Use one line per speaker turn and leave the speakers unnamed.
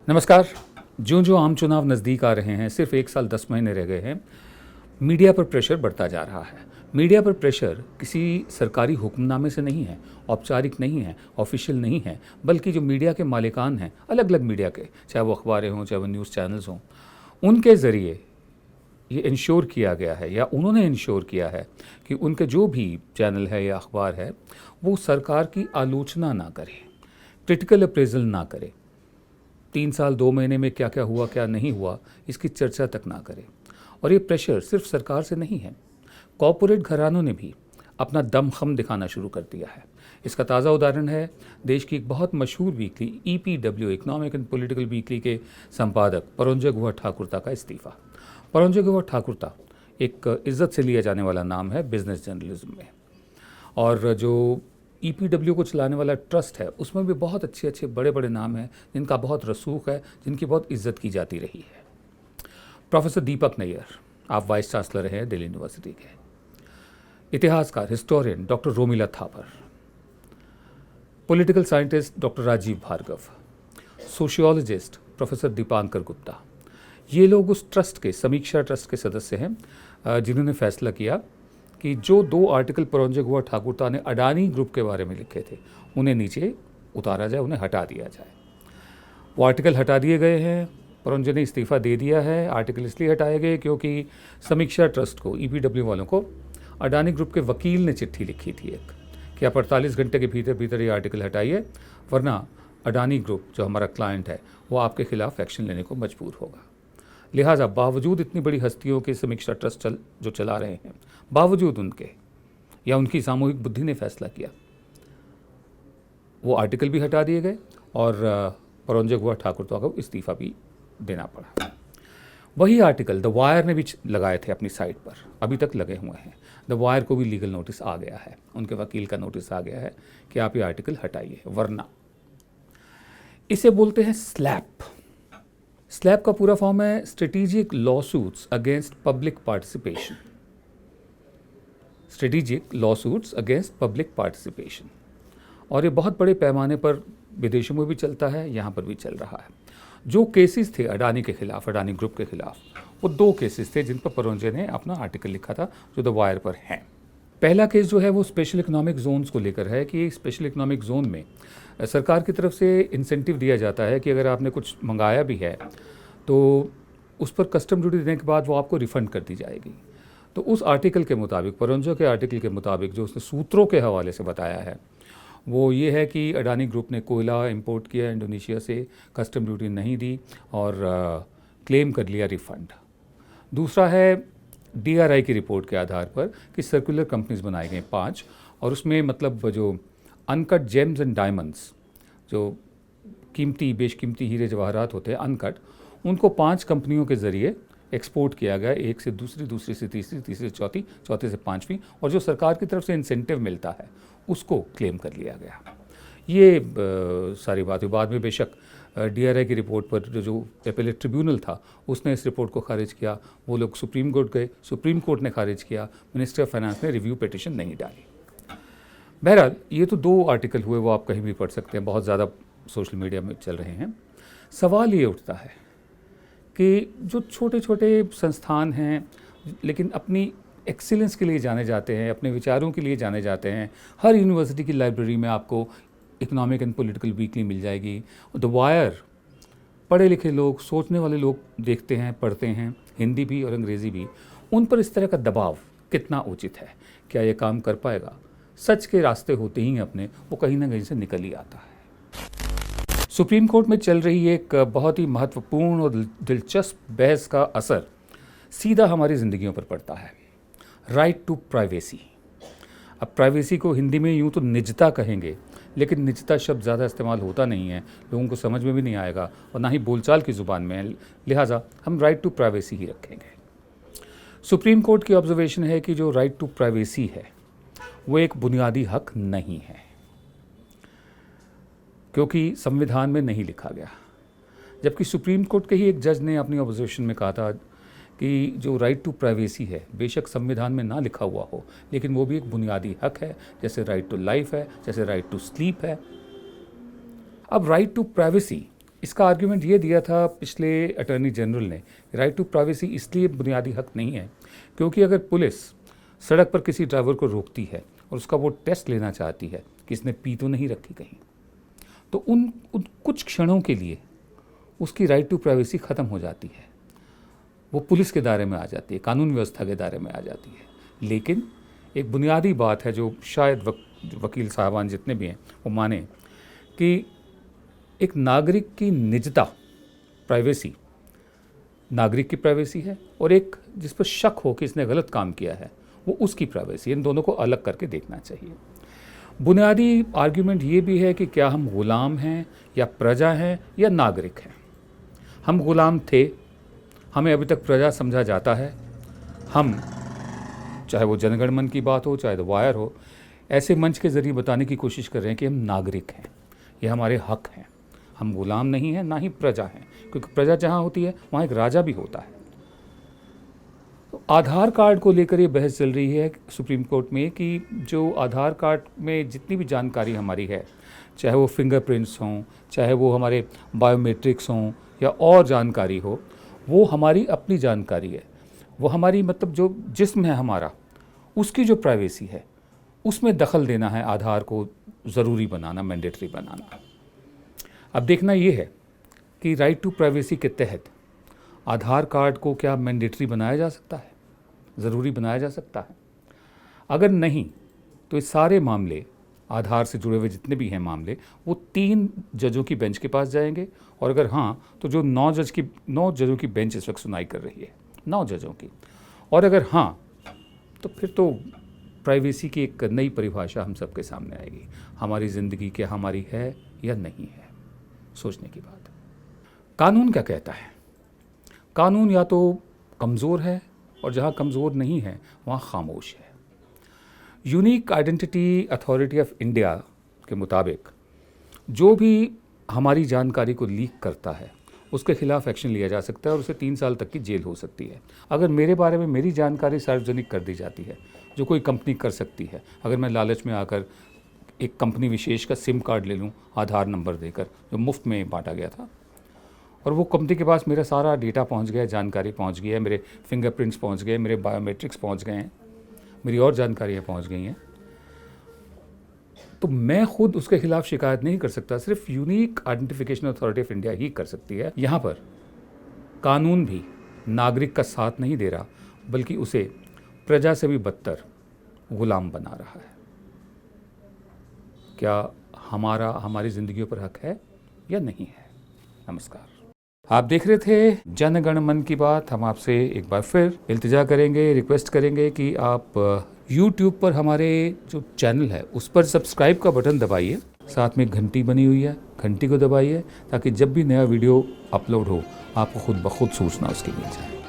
नमस्कार। जो आम चुनाव नज़दीक आ रहे हैं, सिर्फ 1 साल 10 महीने रह गए हैं, मीडिया पर प्रेशर बढ़ता जा रहा है। मीडिया पर प्रेशर किसी सरकारी हुक्मनामे से नहीं है, औपचारिक नहीं है, ऑफिशियल नहीं है, बल्कि जो मीडिया के मालिकान हैं, अलग अलग मीडिया के, चाहे वो अखबारें हों, चाहे वो न्यूज़ चैनल्स हों, उनके ज़रिए ये इंश्योर किया गया है या उन्होंने इंश्योर किया है कि उनके जो भी चैनल है या अखबार है, वो सरकार की आलोचना ना करे, क्रिटिकल अप्रेजल ना करे, 3 साल 2 महीने में क्या क्या हुआ क्या नहीं हुआ इसकी चर्चा तक ना करे। और ये प्रेशर सिर्फ सरकार से नहीं है, कॉरपोरेट घरानों ने भी अपना दमखम दिखाना शुरू कर दिया है। इसका ताज़ा उदाहरण है देश की एक बहुत मशहूर weekly EPW, economic and political weekly के संपादक परंजय गुहा ठाकुरता का इस्तीफ़ा। परंजय गुहा ठाकुरता एक इज्जत से लिया जाने वाला नाम है बिजनेस जर्नलिज्म में, और जो EPW को चलाने वाला ट्रस्ट है उसमें भी बहुत अच्छे अच्छे बड़े बड़े नाम हैं जिनका बहुत रसूख है, जिनकी बहुत इज्जत की जाती रही है। प्रोफेसर दीपक नैयर, आप वाइस चांसलर हैं दिल्ली यूनिवर्सिटी के। इतिहासकार historian doctor Romila Thapar, political scientist doctor Rajiv Bhargava, sociologist professor Dipankar Gupta, ये लोग उस ट्रस्ट के, समीक्षा ट्रस्ट के सदस्य हैं जिन्होंने फैसला किया कि जो 2 आर्टिकल परंजय गुहा ठाकुरता ने अडानी ग्रुप के बारे में लिखे थे उन्हें नीचे उतारा जाए, उन्हें हटा दिया जाए। वो आर्टिकल हटा दिए गए हैं, परंजय ने इस्तीफ़ा दे दिया है। आर्टिकल इसलिए हटाए गए क्योंकि समीक्षा ट्रस्ट को, EPW वालों को, अडानी ग्रुप के वकील ने चिट्ठी लिखी थी एक कि आप 48 घंटे के भीतर भीतर ये आर्टिकल हटाइए, वरना अडानी ग्रुप जो हमारा क्लाइंट है वो आपके खिलाफ एक्शन लेने को मजबूर होगा। लिहाजा बावजूद इतनी बड़ी हस्तियों के समीक्षा ट्रस्ट जो चला रहे हैं, बावजूद उनके या उनकी सामूहिक बुद्धि ने फैसला किया, वो आर्टिकल भी हटा दिए गए और परंजय गुहा ठाकुरता को इस्तीफ़ा भी देना पड़ा। वही आर्टिकल द वायर ने भी लगाए थे अपनी साइट पर, अभी तक लगे हुए हैं। द वायर को भी लीगल नोटिस आ गया है, उनके वकील का नोटिस आ गया है कि आप ये आर्टिकल हटाइए, वरना। इसे बोलते हैं स्लैप। स्लैप का पूरा फॉर्म है strategic lawsuits against public participation. Strategic lawsuits against public participation, और ये बहुत बड़े पैमाने पर विदेशों में भी चलता है, यहाँ पर भी चल रहा है। जो केसेस थे अडानी के खिलाफ, अडानी ग्रुप के खिलाफ, वो 2 केसेस थे जिन पर परंजय ने अपना आर्टिकल लिखा था जो द वायर पर हैं। पहला केस जो है वो स्पेशल इकोनॉमिक जोन्स को लेकर है कि स्पेशल इकोनॉमिक जोन में सरकार की तरफ से इंसेंटिव दिया जाता है कि अगर आपने कुछ मंगाया भी है तो उस पर कस्टम ड्यूटी देने के बाद वो आपको रिफ़ंड कर दी जाएगी। तो उस आर्टिकल के मुताबिक, परंजय के आर्टिकल के मुताबिक, जो उसने सूत्रों के हवाले से बताया है वो ये है कि अडानी ग्रुप ने कोयला इंपोर्ट किया इंडोनेशिया से, कस्टम ड्यूटी नहीं दी और क्लेम कर लिया रिफ़ंड। दूसरा है DRI की रिपोर्ट के आधार पर कि सर्कुलर कंपनीज बनाई गई 5, और उसमें मतलब जो अनकट जेम्स एंड डायमंड्स, जो कीमती बेशकीमती हीरे जवाहरात होते हैं अनकट, उनको 5 कंपनियों के ज़रिए एक्सपोर्ट किया गया, एक से दूसरी, दूसरी से तीसरी, तीसरी से चौथी, चौथे से 5वीं, और जो सरकार की तरफ से इंसेंटिव मिलता है उसको क्लेम कर लिया गया। ये सारी बात हुई। बाद में बेशक DRI की रिपोर्ट पर जो एपेलेट ट्रिब्यूनल था उसने इस रिपोर्ट को खारिज किया, वो लोग सुप्रीम कोर्ट गए, सुप्रीम कोर्ट ने खारिज किया, मिनिस्ट्री ऑफ फाइनेंस ने रिव्यू पिटिशन नहीं डाली। बहरहाल ये तो 2 आर्टिकल हुए, वो आप कहीं भी पढ़ सकते हैं, बहुत ज़्यादा सोशल मीडिया में चल रहे हैं। सवाल ये उठता है कि जो छोटे छोटे संस्थान हैं लेकिन अपनी एक्सीलेंस के लिए जाने जाते हैं, अपने विचारों के लिए जाने जाते हैं, हर यूनिवर्सिटी की लाइब्रेरी में आपको इकोनॉमिक एंड पॉलिटिकल वीकली मिल जाएगी। द वायर पढ़े लिखे लोग, सोचने वाले लोग देखते हैं, पढ़ते हैं, हिंदी भी और अंग्रेज़ी भी। उन पर इस तरह का दबाव कितना उचित है? क्या ये काम कर पाएगा? सच के रास्ते होते ही अपने, वो कहीं ना कहीं से निकल ही आता है। सुप्रीम कोर्ट में चल रही एक बहुत ही महत्वपूर्ण और दिलचस्प बहस का असर सीधा हमारी ज़िंदगियों पर पड़ता है। Right to privacy. अब प्राइवेसी को हिंदी में यूँ तो निजता कहेंगे, लेकिन निजता शब्द ज़्यादा इस्तेमाल होता नहीं है, लोगों को समझ में भी नहीं आएगा और ना ही बोलचाल की ज़ुबान में है, लिहाजा हम राइट टू प्राइवेसी ही रखेंगे। सुप्रीम कोर्ट की ऑब्जर्वेशन है कि जो राइट टू प्राइवेसी है वो एक बुनियादी हक नहीं है, क्योंकि संविधान में नहीं लिखा गया। जबकि सुप्रीम कोर्ट के ही एक जज ने अपनी ऑब्जर्वेशन में कहा था कि जो राइट टू प्राइवेसी है बेशक संविधान में ना लिखा हुआ हो, लेकिन वो भी एक बुनियादी हक है, जैसे राइट टू लाइफ है, जैसे राइट टू स्लीप है। अब राइट टू प्राइवेसी इसका आर्ग्यूमेंट ये दिया था पिछले अटॉर्नी जनरल ने, राइट टू प्राइवेसी इसलिए बुनियादी हक नहीं है क्योंकि अगर पुलिस सड़क पर किसी ड्राइवर को रोकती है और उसका वो टेस्ट लेना चाहती है कि इसने पी तो नहीं रखी कहीं, तो उन कुछ क्षणों के लिए उसकी राइट टू प्राइवेसी ख़त्म हो जाती है, वो पुलिस के दायरे में आ जाती है, कानून व्यवस्था के दायरे में आ जाती है। लेकिन एक बुनियादी बात है जो शायद वकील साहबान जितने भी हैं वो माने कि एक नागरिक की निजता, प्राइवेसी, नागरिक की प्राइवेसी है, और एक जिस पर शक हो कि इसने गलत काम किया है वो उसकी प्राइवेसी। इन दोनों को अलग करके देखना चाहिए। बुनियादी आर्ग्यूमेंट ये भी है कि क्या हम गुलाम हैं या प्रजा हैं या नागरिक हैं। हम गुलाम थे, हमें अभी तक प्रजा समझा जाता है। हम, चाहे वो जनगण मन की बात हो, चाहे द वायर हो, ऐसे मंच के ज़रिए बताने की कोशिश कर रहे हैं कि हम नागरिक हैं, ये हमारे हक हैं, हम गुलाम नहीं हैं, ना ही प्रजा हैं, क्योंकि प्रजा जहाँ होती है वहाँ एक राजा भी होता है। तो आधार कार्ड को लेकर ये बहस चल रही है सुप्रीम कोर्ट में कि जो आधार कार्ड में जितनी भी जानकारी हमारी है, चाहे वो फिंगरप्रिंट्स हों, चाहे वो हमारे बायोमेट्रिक्स हों या और जानकारी हो, वो हमारी अपनी जानकारी है। वो हमारी मतलब जो जिस्म है हमारा, उसकी जो प्राइवेसी है उसमें दखल देना है, आधार को ज़रूरी बनाना, मैंडेटरी बनाना। अब देखना ये है कि राइट टू प्राइवेसी के तहत आधार कार्ड को क्या मैंडेटरी बनाया जा सकता है, ज़रूरी बनाया जा सकता है? अगर नहीं तो ये सारे मामले, आधार से जुड़े हुए जितने भी हैं मामले, वो 3 जजों की बेंच के पास जाएंगे, और अगर हाँ तो जो 9 जजों की बेंच इस वक्त सुनवाई कर रही है, 9 जजों की, और अगर हाँ तो फिर तो प्राइवेसी की एक नई परिभाषा हम सबके सामने आएगी। हमारी ज़िंदगी क्या हमारी है या नहीं है, सोचने की बात है। कानून क्या कहता है? कानून या तो कमज़ोर है, और जहाँ कमज़ोर नहीं है वहाँ खामोश है। Unique identity authority of India के मुताबिक जो भी हमारी जानकारी को लीक करता है उसके खिलाफ एक्शन लिया जा सकता है और उसे 3 साल तक की जेल हो सकती है। अगर मेरे बारे में मेरी जानकारी सार्वजनिक कर दी जाती है, जो कोई कंपनी कर सकती है, अगर मैं लालच में आकर एक कंपनी विशेष का सिम कार्ड ले लूँ आधार नंबर देकर, जो मुफ्त में बांटा गया था, और वो कंपनी के पास मेरा सारा डेटा पहुंच गया, जानकारी पहुंच गई है, मेरे फिंगरप्रिंट्स पहुंच गए, मेरे बायोमेट्रिक्स पहुंच गए हैं, मेरी और जानकारियाँ पहुंच गई हैं, तो मैं खुद उसके खिलाफ शिकायत नहीं कर सकता, सिर्फ unique identification authority of India ही कर सकती है। यहाँ पर कानून भी नागरिक का साथ नहीं दे रहा, बल्कि उसे प्रजा से भी बदतर गुलाम बना रहा है। क्या हमारी जिंदगियों पर हक है या नहीं है? नमस्कार, आप देख रहे थे जनगण मन की बात। हम आपसे एक बार फिर इल्तिजा करेंगे, रिक्वेस्ट करेंगे कि आप YouTube पर हमारे जो चैनल है उस पर सब्सक्राइब का बटन दबाइए, साथ में घंटी बनी हुई है, घंटी को दबाइए, ताकि जब भी नया वीडियो अपलोड हो आपको खुद ब खुद सूचना उसकी मिल जाए।